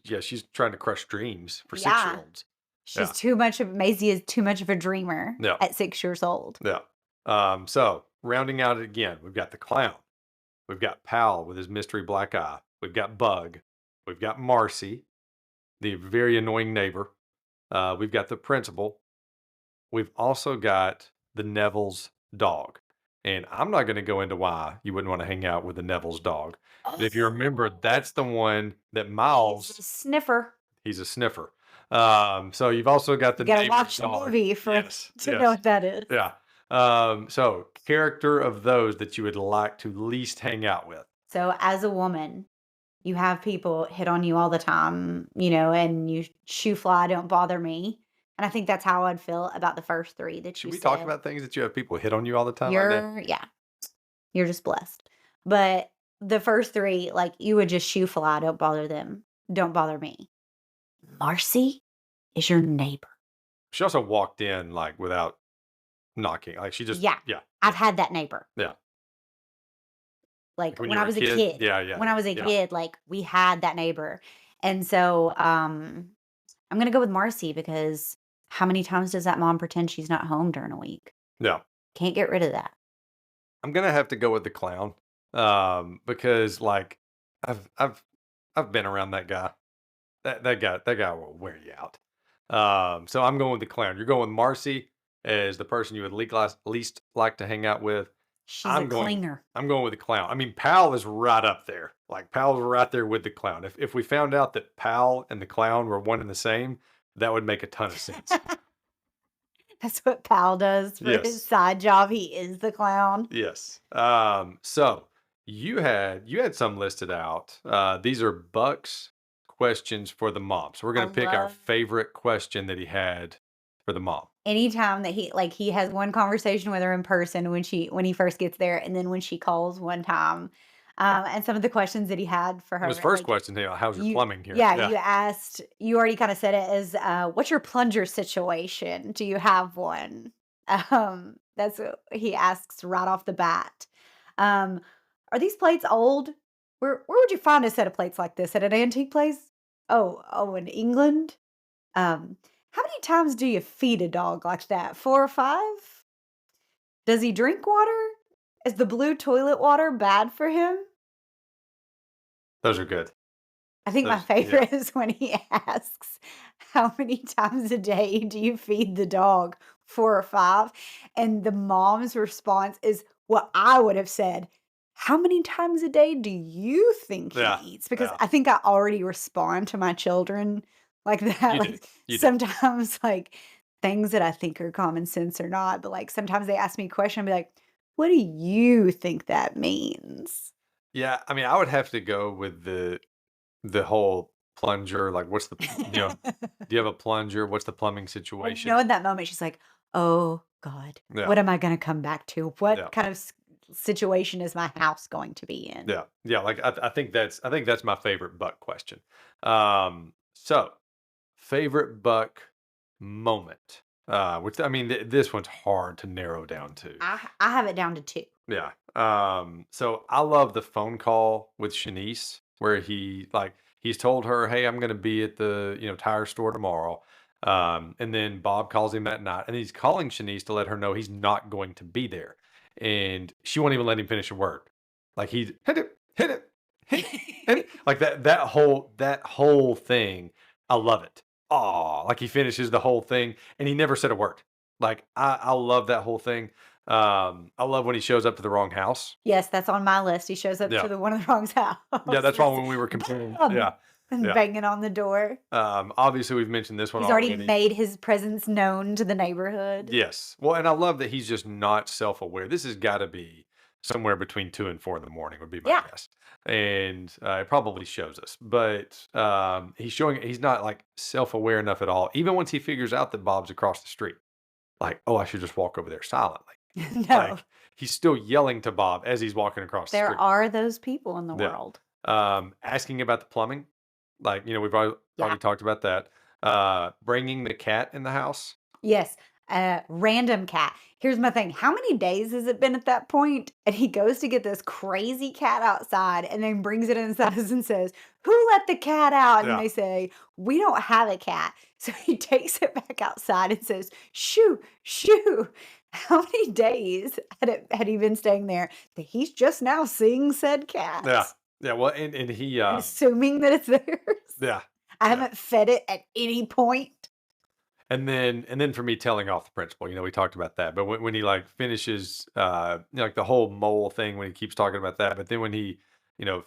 trying to crush dreams for Yeah. 6-year-olds. She's Yeah. too much of Maisie is too much of a dreamer Yeah. at 6 years old. Yeah. So rounding out it again, we've got the clown. We've got Pal with his mystery black eye. We've got Bug. We've got Marcy, the very annoying neighbor. We've got the principal. We've also got the Neville's dog. And I'm not going to go into why you wouldn't want to hang out with the Neville's dog. But if you remember, Oh, that's the one that he's a Miles, sniffer. he's a sniffer. So you've also got the You gotta neighbor's watch the dog. movie for Yes, to know yes, what that is. yeah. So character of those that you would like to least hang out with. So as a woman, you have people hit on you all the time, and you shoo fly, don't bother me. And I think that's how I'd feel about the first 3 that Should you we talk said. about things that you have people hit on you all the time like that? Yeah, you're just blessed. But the first 3, like, you would just shoo fly, don't bother them, don't bother me. Marcy is your neighbor. She also walked in like without knocking. Like she just, Yeah, yeah, yeah, I've had that neighbor. yeah. Like, Like when when you I were a was a kid. kid Yeah, yeah, when I was a yeah, kid, like, we had that neighbor. And so, I'm gonna go with Marcy because how many times does that mom pretend she's not home during a week? yeah. Can't get rid of that. I'm gonna have to go with the clown, because like I've I've I've been around that guy. That guy will wear you out. So I'm going with the clown. You're going with Marcy as the person you would least like to hang out with. She's a I'm going clinger. I'm going with the clown. I mean, Pal is right up there. Like Pal's right there with the clown. If we found out that Pal and the clown were one and the same, that would make a ton of sense. That's what Pal does for his Yes. side job. He is the clown. Yes. So you had some listed out. These are Buck's questions for the mom. So we're I gonna pick our love favorite question that he had for the mom. anytime that he has one conversation with her in person when he first gets there, and then when she calls one time, and some of the questions that he had for Well, his her, first like, question, how's your you plumbing here? yeah, Yeah. you already kinda said it as, "What's your plunger situation? Do you have one?" That's what he asks right off the bat. Um, "Are these plates old? Where would you find a set of plates like this? At an antique place? Oh, in England? How many times do you feed a dog like that? 4 or 5? Does he drink water? Is the blue toilet water bad for him?" Those are good. I think my Those yeah. favorite is when he asks, "How many times a day do you feed the dog? 4 or 5?" And the mom's response is what I would have said, "How many times a day do you think he Yeah. eats?" Because Yeah. I think I already respond to my children like that. You do. Like, You do. sometimes, like, things that I think are common sense or not, but, like, sometimes they ask me a question, I'll be like, "What do you think that means?" Yeah. I mean, I would have to go with the whole plunger. Like, what's the do you have a plunger? What's the plumbing And situation? in that moment, she's like, "Oh god, Yeah. what am I gonna come back to? Yeah. What kind of situation is my house going to be in?" Yeah, yeah. Like I think that's my favorite Buck question. So favorite Buck moment. Which I mean, this one's hard to narrow down to. I have it down to 2. Yeah. So I love the phone call with Shanice where he's told her, "Hey, I'm going to be at the tire store tomorrow." And then Bob calls him that night, and he's calling Shanice to let her know he's not going to be there, and she won't even let him finish a word. Like he hit it, hit it, like that whole thing. I love it. Oh, like he finishes the whole thing, and he never said a word. Like I love that whole thing. I love when he shows up to the wrong house. Yes, that's on my list. He shows up Yeah. to the one of the wrong's Yeah, house. that's wrong when we were comparing. Bob, Yeah. and Yeah. banging on the door. Obviously we've mentioned this one He's already already. made his presence known to the neighborhood. Yes. Well, and I love that he's just not self-aware. This has got to be somewhere between 2 and 4 in the morning would be my Yeah. guess, and, it probably shows us, but, he's not, like, self-aware enough at all, even once he figures out that Bob's across the street, like, "Oh, I should just walk over there silently." No. Like, he's still yelling to Bob as he's walking across the There street. are those people in the Yeah. world. Asking about the plumbing, like, we've Yeah. already talked about that. Bringing the cat in the house. Yes, random cat. Here's my thing, how many days has it been at that point? And he goes to get this crazy cat outside and then brings it inside and says, "Who let the cat out?" And Yeah. they say, "We don't have a cat." So he takes it back outside and says, "Shoo, shoo." How many days had he been staying there that he's just now seeing said Yeah. cat Yeah, well, and he, and assuming that it's theirs? yeah, I yeah. haven't fed it at any point. And then for me telling off the principal, we talked about that, but when he, like, finishes, like, the whole mole thing when he keeps talking about that, but then when he,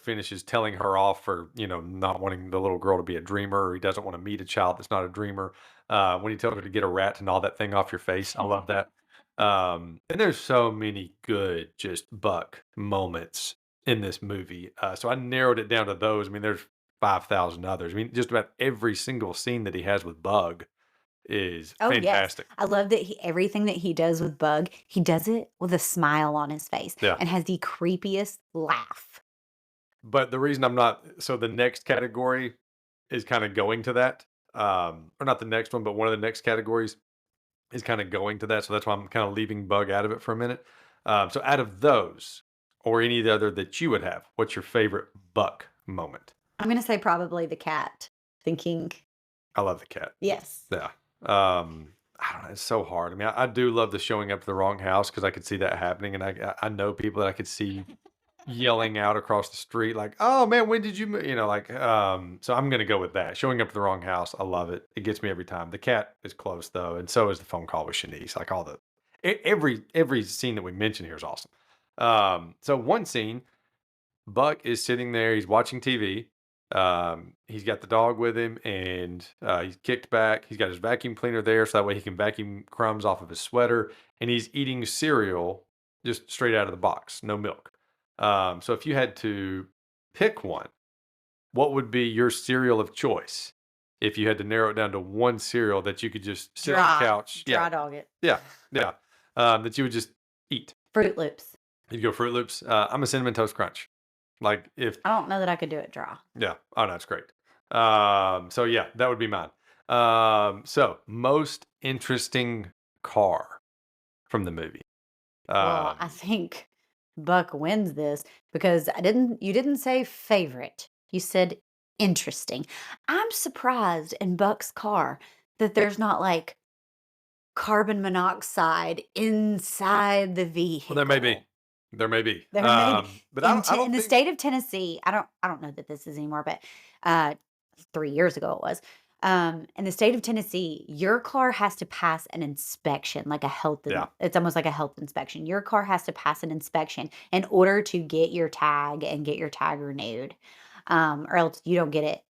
finishes telling her off for, not wanting the little girl to be a dreamer, or he doesn't wanna meet a child that's not a dreamer, when he tells her to get a rat to gnaw that thing off your face, I love that. And there's so many good just Buck moments in this movie, so I narrowed it down to those. I mean, there's 5,000 others. I mean, just about every single scene that he has with Bug is Oh, yes. fantastic. I love that everything that he does with Bug, he does it with a smile on his face Yeah. and has the creepiest laugh. But the reason I'm not, so the next category is kind of going to that. Or not the next one, but one of the next categories is kind of going to that. So that's why I'm kind of leaving Bug out of it for a minute. So out of those, or any other that you would have, what's your favorite Buck moment? I'm gonna say probably the cat, thinking, I love the cat. yes. Yeah. I don't know. It's so hard. I mean, I do love the showing up to the wrong house because I could see that happening, and I know people that I could see yelling out across the street like, "Oh man, when did you like, so I'm gonna go with that. Showing up to the wrong house, I love it. It gets me every time. The cat is close though, and so is the phone call with Shanice. Like all the every scene that we mention here is awesome. So one scene, Buck is sitting there, he's watching TV. He's got the dog with him, and he's kicked back. He's got his vacuum cleaner there, so that way he can vacuum crumbs off of his sweater. And he's eating cereal just straight out of the box, no milk. So if you had to pick one, what would be your cereal of choice? If you had to narrow it down to one cereal that you could just sit on the couch, yeah, Dry dog it. yeah, yeah, that you would just eat. Fruit Loops. You go Fruit Loops. I'm a cinnamon toast crunch. Like if I don't know that I could do it dry. Yeah. Oh, no, it's great. So yeah, that would be mine. So most interesting car from the movie. Well, I Um, think Buck wins this because you didn't say favorite. You said interesting. I'm surprised in Buck's car that there's not like carbon monoxide inside the well, there may be, vehicle. there may be, There may but I in don't the think. state of Tennessee, I don't know that this is anymore, but, uh, 3 years ago it was. In the state of Tennessee, your car has to pass an inspection, like a health in Yeah. it's almost like a health inspection. Your car has to pass an inspection in order to get your tag and get your tag renewed, or else you don't get it.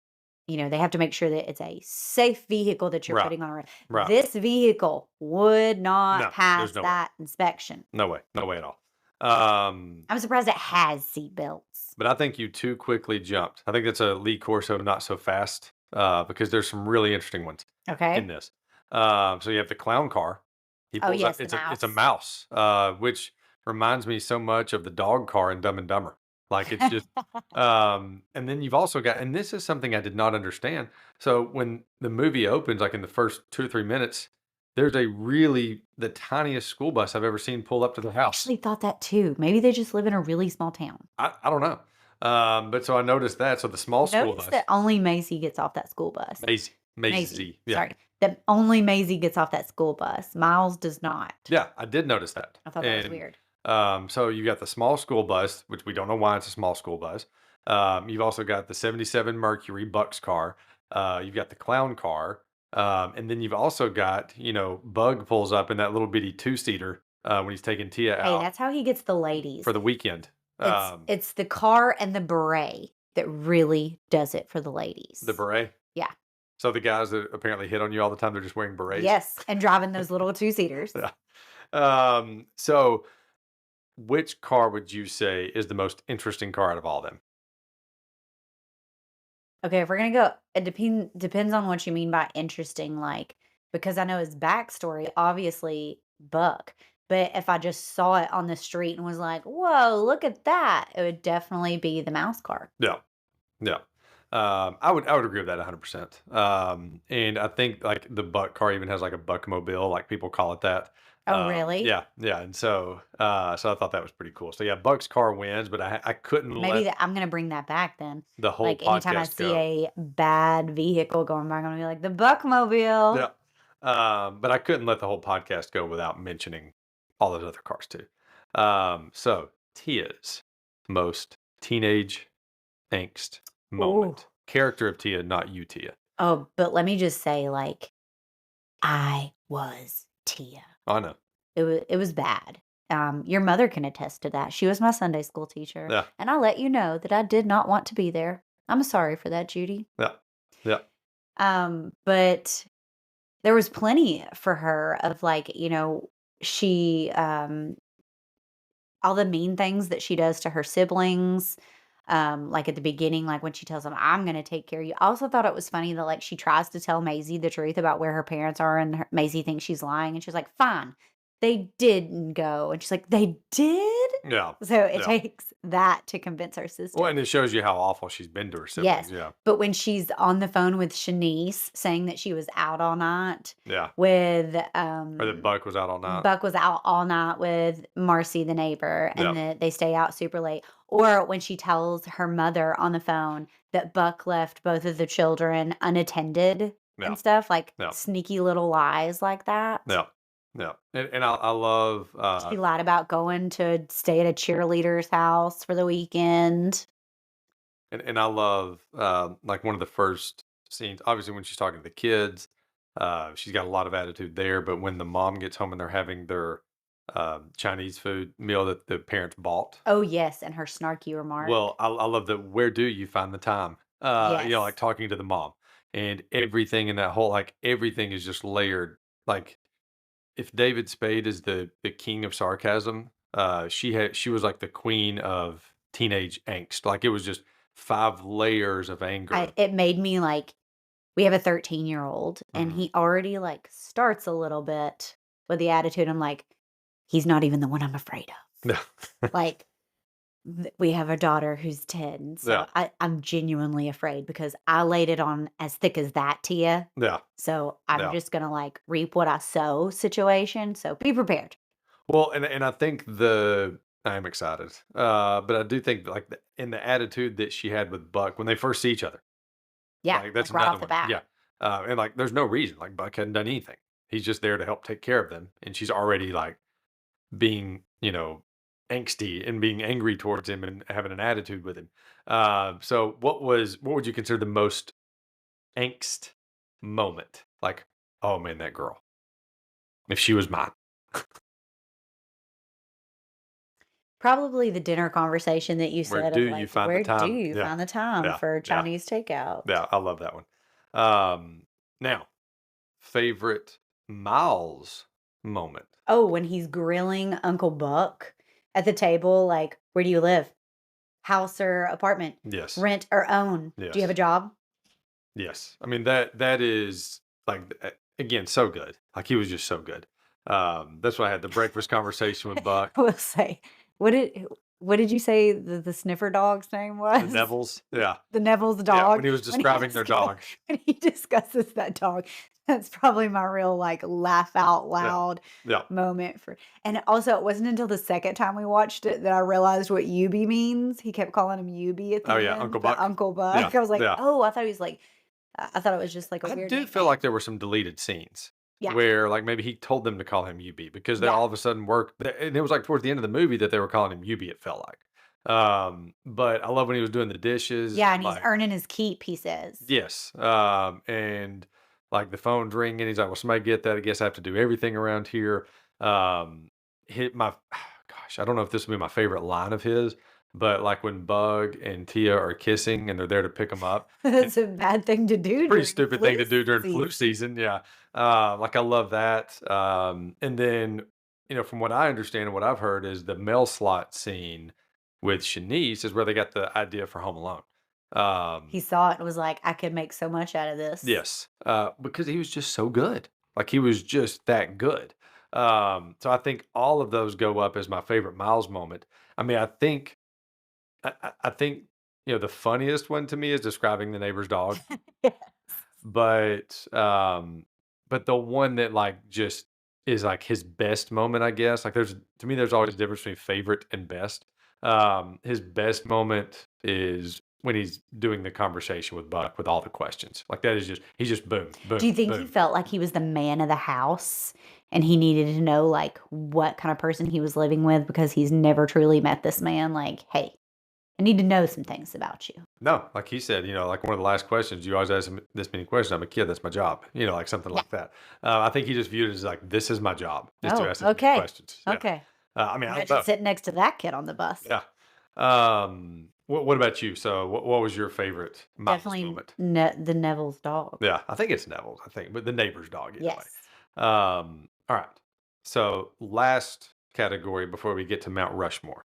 They have to make sure that it's a safe vehicle that you're Right. putting on a road. Right. This vehicle would not No, pass there's no way. that inspection. No way. No way at all. Um, I'm surprised it has seat belts. but I think you too quickly jumped. I think that's a Lee Corso not so fast, because there's some really interesting ones in Okay. this. So you have the clown car. He Oh, pulls up. yes, the It's a mouse. mouse, which reminds me so much of the dog car in Dumb and Dumber. Like it's just, and then you've also got, and this is something I did not understand. So when the movie opens, like in the first 2 or 3 minutes, there's the tiniest school bus I've ever seen pull up to the house. Actually thought that too. Maybe they just live in a really small town. I don't know, but so I noticed that. So the small school Notice bus, that only Macy gets off that school bus. Maisie, Maisie, yeah, sorry. That only Maisie gets off that school bus. Miles does not. yeah, I did notice that, I thought that was and weird. so you got the small school bus, which we don't know why it's a small school bus. You've also got the '77 Mercury Bucks car. You've got the clown car, and then you've also got Bug pulls up in that little bitty two-seater when he's taking Tia Hey, out that's how he gets the for ladies. the weekend. It's the car and the beret that really does it for the The ladies. beret. Yeah. So the guys that apparently hit on you all the time, they're just wearing berets. Yes, and driving those little two-seaters. Yeah. So which car would you say is the most interesting car out of all of them? Okay, if we're gonna go, it depends on what you mean by interesting, like, because I know his backstory, obviously Buck. But if I just saw it on the street and was like, "Whoa, look at that," it would definitely be the mouse car. Yeah. Yeah. I would agree with that 100%. And I think like the Buck car even has like a Buck mobile, like people call it that. Oh, really? Yeah, yeah. And so I thought that was pretty cool. So yeah, Buck's car wins, but I couldn't Maybe let that I'm gonna bring that back then. the whole Like, anytime I podcast see go. a bad vehicle going by, I'm gonna be like, "The Buckmobile." Yeah. But I couldn't let the whole podcast go without mentioning all those other cars too. So Tia's most teenage angst Ooh. moment. Character of Tia, not you, Tia. Oh, but let me just say, like, I was Tia. I know. It was bad. Your mother can attest to that. She was my Sunday school teacher, Yeah. and I let you know that I did not want to be there. I'm sorry for that, Judy. Yeah. Yeah. But there was plenty for her of, like, she, all the mean things that she does to her siblings, like, at the beginning, like, when she tells them, "I'm gonna take care of you." I also thought it was funny that, like, she tries to tell Maisie the truth about where her parents are, and Maisie thinks she's lying, and she's like, "Fine, they didn't go," and she's like, "They did?" Yeah. So, it Yeah. takes that to convince her Well, sister. and it shows you how awful she's been to her Yes, siblings. Yeah. but when she's on the phone with Shanice saying that she was out all night Yeah. with, Or that Buck was out all night. Buck was out all night with Marcy, the neighbor, Yeah. and that they stay out super late. Or when she tells her mother on the phone that Buck left both of the children unattended Yeah. and stuff, like Yeah. sneaky little lies like that. Yeah. Yeah. And I love She lied about going to stay at a cheerleader's house for the weekend. and I love like one of the first scenes, obviously when she's talking to the kids, she's got a lot of attitude there, but when the mom gets home and they're having their Chinese food meal that the parents bought. Oh, yes, and her snarky remark. Well, I love the where do you find the time? Like Yes. talking to the mom and everything in that whole like everything is just layered. Like if David Spade is the king of sarcasm, she was like the queen of teenage angst. Like it was just 5 layers of anger. It made me like, we have a 13-year-old and Mhm. he already like starts a little bit with the attitude. I'm like, he's not even the one I'm afraid of. Yeah. Like, we have a daughter who's 10. Yeah. So I'm genuinely afraid because I laid it on as thick as that, Tia. Yeah. So I'm Yeah. just going to like reap what I sow situation. So be prepared. Well, and I think the I'm excited. But I do think like in the attitude that she had with Buck when they first see each other. Yeah. Like that's Like right another off the one. bat. Yeah. And like there's no reason. Like Buck hadn't done anything. He's just there to help take care of them. And she's already like being, angsty and being angry towards him and having an attitude with him. So what would you consider the most angst moment? Like, oh man, that girl. If she was mine. Probably the dinner conversation that you Where said do of you like, find the where do time? you Yeah. find the time Yeah. for Yeah. Chinese takeout? Yeah. I love that one. Now, favorite Miles moment. Oh, when he's grilling Uncle Buck at the table, like, "Where do you live? House or apartment? Yes. Rent or own? Do you have a Yes. job?" Yes. I mean that is like again so good. Like he was just so good. That's why I had the breakfast conversation with Buck. I will say, what did what did you say the sniffer dog's name The was? Neville's. Yeah. The Neville's Yeah. When dog? he was When he describing their discuss dog. when he discusses that dog, that's probably my real, like, laugh out Yeah. loud Yeah. moment for. And also, it wasn't until the second time we watched it that I realized what Yubi means. He kept calling him Yubi at Oh the yeah. end, Uncle the Buck. Uncle Yeah. Buck. I was like, Yeah. "Oh, I thought he was like." I thought it was just like a I weird do feel like nickname. there were some deleted scenes Yeah, where, like, maybe he told them to call him UB because they yeah, all of a sudden worked, and it was like towards the end of the movie that they were calling him UB. It felt like, but I love when he was doing the dishes, yeah, and he's like, earning his keep, he says. yes, and like the phone's ringing. He's like, "Well, somebody get that. I guess I have to do everything around here." Hit my, gosh, I don't know if this would be my favorite line of his, but like when Bug and Tia are kissing and they're there to pick him up. That's a bad thing to do Pretty during stupid thing flu to do during flu season. season, yeah. Like, I love that, and then from what I understand and what I've heard is the mail slot scene with Shanice is where they got the idea for Home Alone. He Um, saw it and was like, "I could make so much out of this." yes, because he was just so good. Like he was just that good. So I think all of those go up as my favorite Miles moment. I mean, I think the funniest one to me is describing the neighbor's dog. Yes. But, but the one that, like, just is, like, his best moment, I guess, like, to me, there's always a difference between favorite and best. His best moment is when he's doing the conversation with Buck with all the questions. Like, that is just he's just boom, Do boom, you think he boom. felt like he was the man of the house and he needed to know, like, what kind of person he was living with because he's never truly met this man? Like, "Hey, I need to know some things about you." No, like he said, like, one of the last questions, "You always ask this many questions. I'm a kid, that's my job." Like, something Yeah. like that. I think he just viewed it as, like, "This is my job, is to Oh, ask this many okay. questions." Yeah. Okay. I mean, I don't Imagine know. sitting next to that kid on the bus. Yeah. What about you? So what was your favorite Miles Definitely moment? The Neville's dog. Yeah, I think it's Neville's, but the neighbor's dog anyway. Yes. All right. So last category before we get to Mount Rushmore.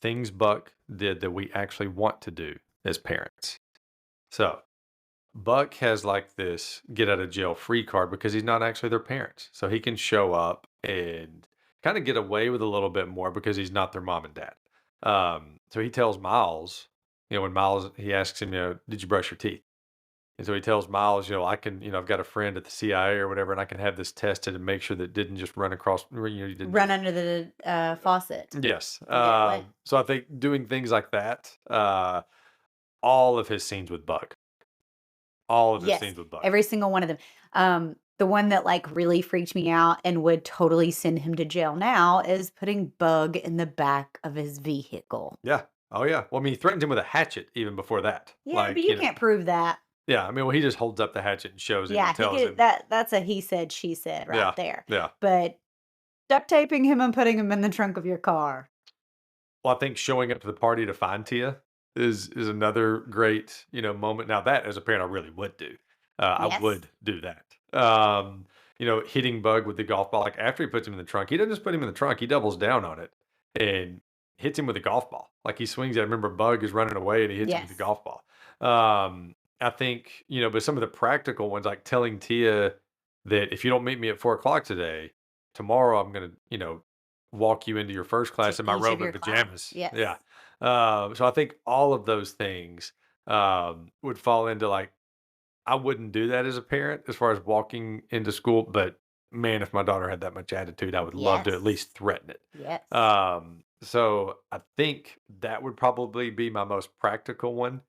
Things Buck did that we actually want to do as parents. So Buck has like this get out of jail free card because he's not actually their parents. So he can show up and kind of get away with a little bit more because he's not their mom and dad. So he tells Miles, when Miles, he asks him, did you brush your teeth? And so he tells Miles, I can, I've got a friend at the CIA or whatever, and I can have this tested and make sure that it didn't just run across, you didn't Run just, under the, faucet yes. and get it wet. So I think doing things like that, all of his scenes with Buck, all of his Yes, scenes with Buck. every single one of them. The one that, like, really freaked me out and would totally send him to jail now is putting Bug in the back of his vehicle. Yeah. Oh, yeah. Well, I mean, he threatened him with a hatchet even before that. Yeah, but Like, you can't prove that. yeah. I mean, well, he just holds up the hatchet and shows him and Yeah, he tells could him, that's a he said, she said right yeah, there. yeah. But duct taping him and putting him in the trunk of your car. Well, I think showing up to the party to find Tia is another great, moment. Now that as a parent, I really would do. I Yes. would do that. Hitting Bug with the golf ball. Like after he puts him in the trunk, he doesn't just put him in the trunk. He doubles down on it and hits him with a golf ball. Like he swings it. I remember Bug is running away and he hits him with the Yes. golf ball. I think but some of the practical ones, like telling Tia that if you don't meet me at 4 o'clock today, tomorrow I'm gonna, walk you into your first To class in my each of robe and your class. pajamas. Yeah. Yes. So I think all of those things would fall into like, I wouldn't do that as a parent as far as walking into school, but man, if my daughter had that much attitude, I would love to at Yes. least threaten it. Yes. So I think that would probably be my most practical one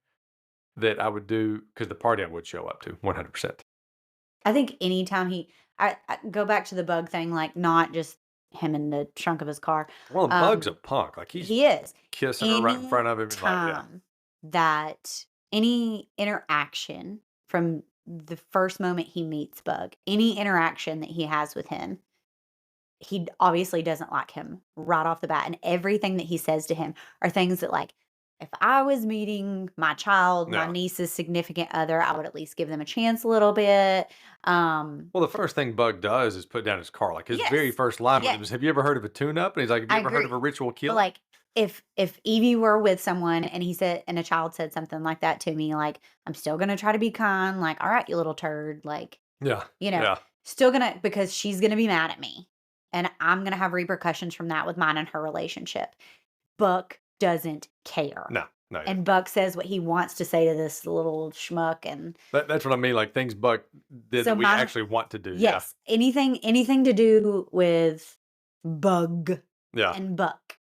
that I would do because the party I would show up to 100%. I think anytime I go back to the Bug thing, like, not just him in the trunk of his car. Well, and Bug's a Um, punk. Like he's he is. kissing her right in Any front of him and like, yeah, time that any interaction from the first moment he meets Bug, any interaction that he has with him, he obviously doesn't like him right off the bat, and everything that he says to him are things that, like, if I was meeting my child, my yeah. niece's significant other, I would at least give them a chance a little bit. Well, the first thing Bug does is put down his car. Like his very Yes, first line with him yes, is, "Have you ever heard of a tune-up?" And he's like, "Have you I ever heard of agree. a ritual But, kill?" like, if Evie were with someone and a child said something like that to me, like, I'm still gonna try to be kind, like, "All right, you little turd," like, Yeah, you know, yeah. still gonna because she's gonna be mad at me, and I'm gonna have repercussions from that with mine and her relationship. Buck doesn't care, No, no, yeah. and Buck says what he wants to say to this little schmuck, and That's what I mean. Like things Buck did so that we my actually want to do. Yeah, yes, anything to do with Bug yeah, and Buck,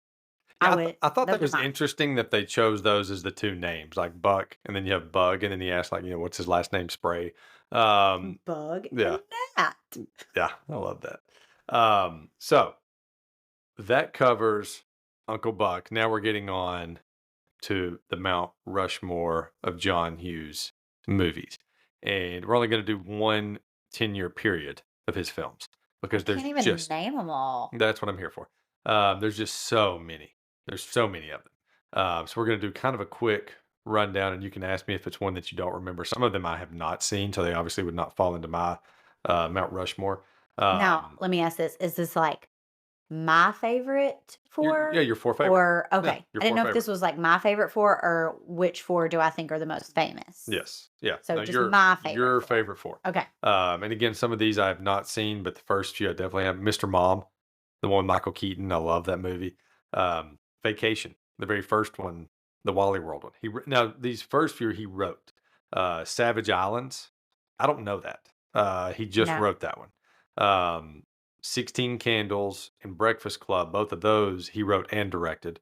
yeah. I thought that those are was mine. interesting that they chose those as the two names, like Buck, and then you have Bug, and then you ask like, what's his last name? Spray. Bug Yeah, and Gnat. yeah. I love that. So that covers Uncle Buck. Now we're getting on to the Mount Rushmore of John Hughes movies. And we're only going to do one 10-year period of his films I because can't even name them all. that's what I'm here for. There's just so many. There's so many of them. So we're going to do kind of a quick rundown, and you can ask me if it's one that you don't remember. Some of them I have not seen, so they obviously would not fall into my Mount Rushmore. Now, Um, let me ask this, is this, like, my favorite Yeah, 4? your 4 favorite. Or Yeah, okay, your I didn't 4 know if favorite. this was, like, my favorite 4 or which 4 do I think are the most famous? Yes. Yeah. So No, just my favorite your 4. favorite 4. Okay. And again, some of these I have not seen, but the first few I definitely have. Mr. Mom, the one with Michael Keaton, I love that movie. Vacation, the very first one, the Wally World one. Now these first few he wrote. Savage Islands, I don't know that. He just No. wrote that one. Um, 16 Candles and Breakfast Club, both of those he wrote and directed.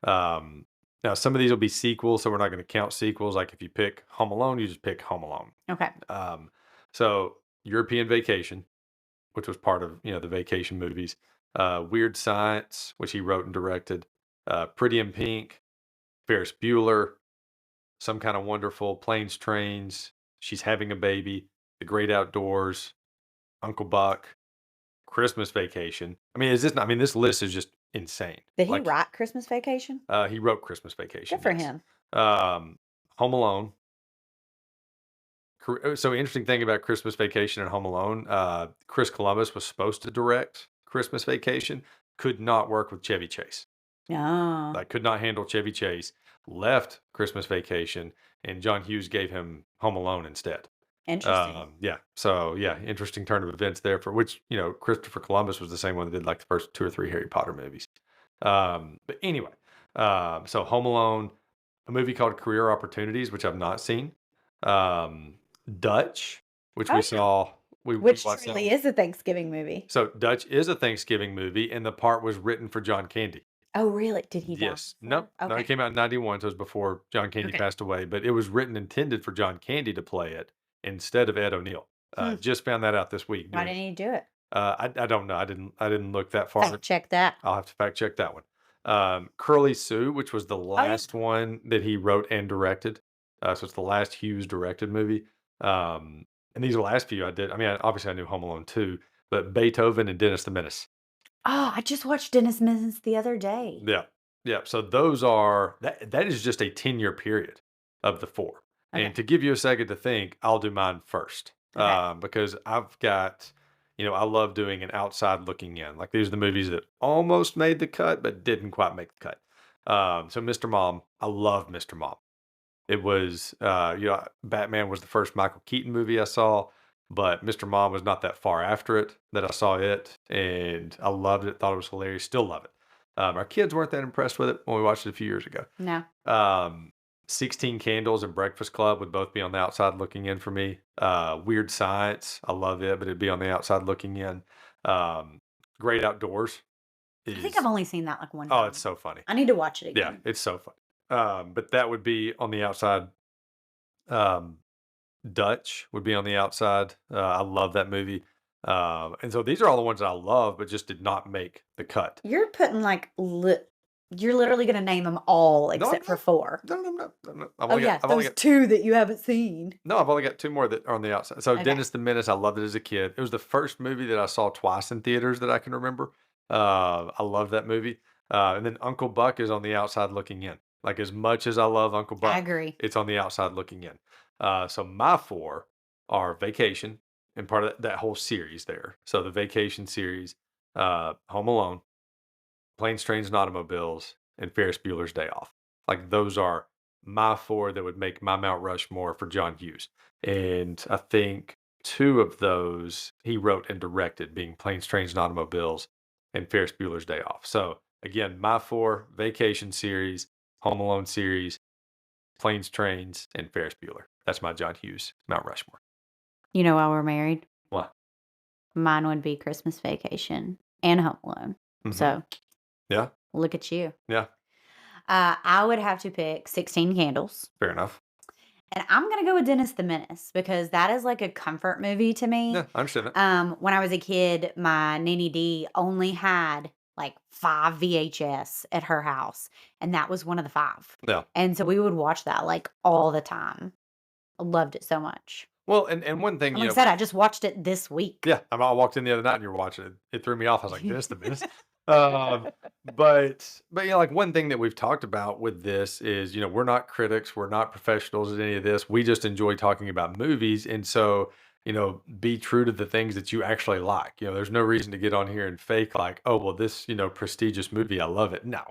Um, Now some of these will be sequels, so we're not going to count sequels. Like if you pick Home Alone, you just pick Home Alone. Okay. Um, so European Vacation, which was part of the vacation movies. Weird Science, which he wrote and directed. Pretty in Pink, Ferris Bueller, Some Kind of Wonderful, Planes, Trains, She's Having a Baby, The Great Outdoors, Uncle Buck, Christmas Vacation. I mean, is this? Not, I mean, this list is just insane. Did he Like write Christmas Vacation? he wrote Christmas Good Vacation, for yes. him. Um, Home Alone. So interesting thing about Christmas Vacation and Home Alone, Chris Columbus was supposed to direct Christmas Vacation, could not work with Chevy Chase. Oh, Like could not handle Chevy Chase, left Christmas Vacation, and John Hughes gave him Home Alone instead. interesting. Yeah. So yeah, interesting turn of events there. For which Christopher Columbus was the same one that did like the first two or three Harry Potter movies. But anyway, so Home Alone, a movie called Career Opportunities, which I've not seen. Um, Dutch, which we Oh, yeah. saw. We Which watched that truly one. is a Thanksgiving movie. So Dutch is a Thanksgiving movie, and the part was written for John Candy. Oh, really? Did he die Yes. before? Nope. No, it Okay. came out in 91, so it was before John Candy Okay. passed away, but it was written intended for John Candy to play it instead of Ed O'Neill. Hmm. Just found that out this week Why doing didn't he do it? I don't know. I didn't look that far. Fact check that. I'll have to fact check that one. Curly Sue, which was the Oh, yeah. last one that he wrote and directed. So it's the last Hughes directed movie. Um, and these last few I did. I mean, obviously I knew Home Alone 2, but Beethoven and Dennis the Menace. Oh, I just watched Dennis Menace the other day. Yeah. Yeah. So those are that is just a 10-year period of the four. And Okay. to give you a second to think, I'll do mine first. Okay. Because I've got, I love doing an outside looking in. Like these are the movies that almost made the cut, but didn't quite make the cut. So Mr. Mom, I love Mr. Mom. It was, Batman was the first Michael Keaton movie I saw, but Mr. Mom was not that far after it that I saw it, and I loved it. Thought it was hilarious. Still love it. Our kids weren't that impressed with it when we watched it a few years ago. No. Um, 16 Candles and Breakfast Club would both be on the outside looking in for me. Weird Science, I love it, but it'd be on the outside looking in. Um, Great Outdoors I think I've is, only seen that like one oh, it's time. so funny. I need to watch it Yeah, again. it's so funny. But that would be on the outside. Um, Dutch would be on the outside. I love that movie. And so these are all the ones that I love, but just did not make the cut. You're putting like you're literally gonna name them all No, I'm except for not. 4. No, no, no, no, no. Oh yeah, I've only those got 2 that you haven't seen. no, I've only got two more that are on the outside. So Okay. Dennis the Menace, I loved it as a kid. It was the first movie that I saw twice in theaters that I can remember. I love that movie. And then Uncle Buck is on the outside looking in. Like as much as I love Uncle I Buck, agree. it's on the outside looking in. So my four are Vacation and part of that whole series there. So the Vacation series, Home Alone, Planes, Trains, and Automobiles, and Ferris Bueller's Day Off. Like those are my four that would make my Mount Rushmore for John Hughes. And I think two of those he wrote and directed, being Planes, Trains, and Automobiles, and Ferris Bueller's Day Off. So again, my four: Vacation series, Home Alone series, Planes, Trains, and Ferris Bueller. That's my John Hughes Mount Rushmore. You know why we're married? What? Mine would be Christmas Vacation and Home Alone. Mm-hmm. So, Yeah. look at you. Yeah. I would have to pick 16 Candles. Fair enough. And I'm gonna go with Dennis the Menace because that is like a comfort movie to me. Yeah, I understand that. When I was a kid, my nanny D only had like 5 VHS at her house, and that was one of the 5. Yeah. And so we would watch that like all the time. I loved it so much. Well, and one thing, And like I said, I just watched it this week. yeah, I walked in the other night and you were watching it. It threw me off. I was like, "This the business." Um, but like one thing that we've talked about with this is, we're not critics, we're not professionals at any of this. We just enjoy talking about movies, and so be true to the things that you actually like. There's no reason to get on here and fake like, oh, well, this, prestigious movie, I love it. No,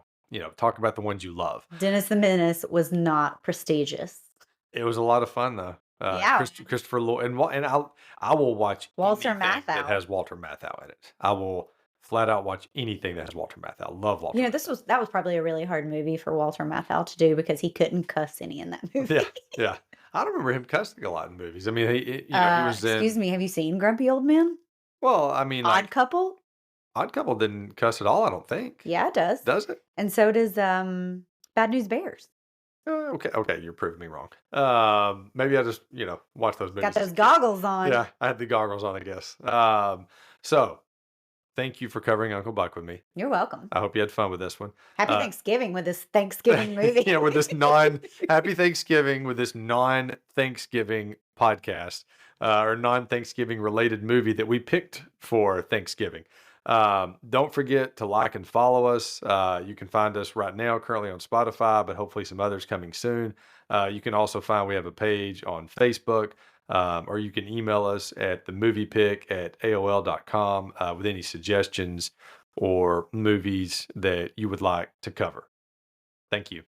talk about the ones you love. Dennis the Menace was not prestigious. It was a lot of fun though. Yeah, Christopher Lloyd, and I will watch Walter anything that Matthau. has Walter Matthau in it. I will flat out watch anything that has Walter Matthau. Love Walter Matthau. That was probably a really hard movie for Walter Matthau to do because he couldn't cuss any in that Yeah, movie. yeah. I don't remember him cussing a lot in movies. I mean, he was Excuse in. me, have you seen Grumpy Old Man? Well, I mean, Odd like Couple? Odd Couple didn't cuss at all. I don't think. Yeah, it does. Does it? And so does, Bad News Bears. Okay, okay, you're proving me wrong. Maybe I just, watched those Got movies as those a kid. goggles on. Yeah, I had the goggles on, I guess. So thank you for covering Uncle Buck with me. You're welcome. I hope you had fun with this one. Happy Uh, Thanksgiving with this Thanksgiving movie. with this Happy Thanksgiving with this non-Thanksgiving podcast, or non-Thanksgiving related movie that we picked for Thanksgiving. Don't forget to like and follow us. You can find us right now currently on Spotify, but hopefully some others coming soon. You can also find we have a page on Facebook, or you can email us at themoviepick@aol.com with any suggestions or movies that you would like to cover. Thank you.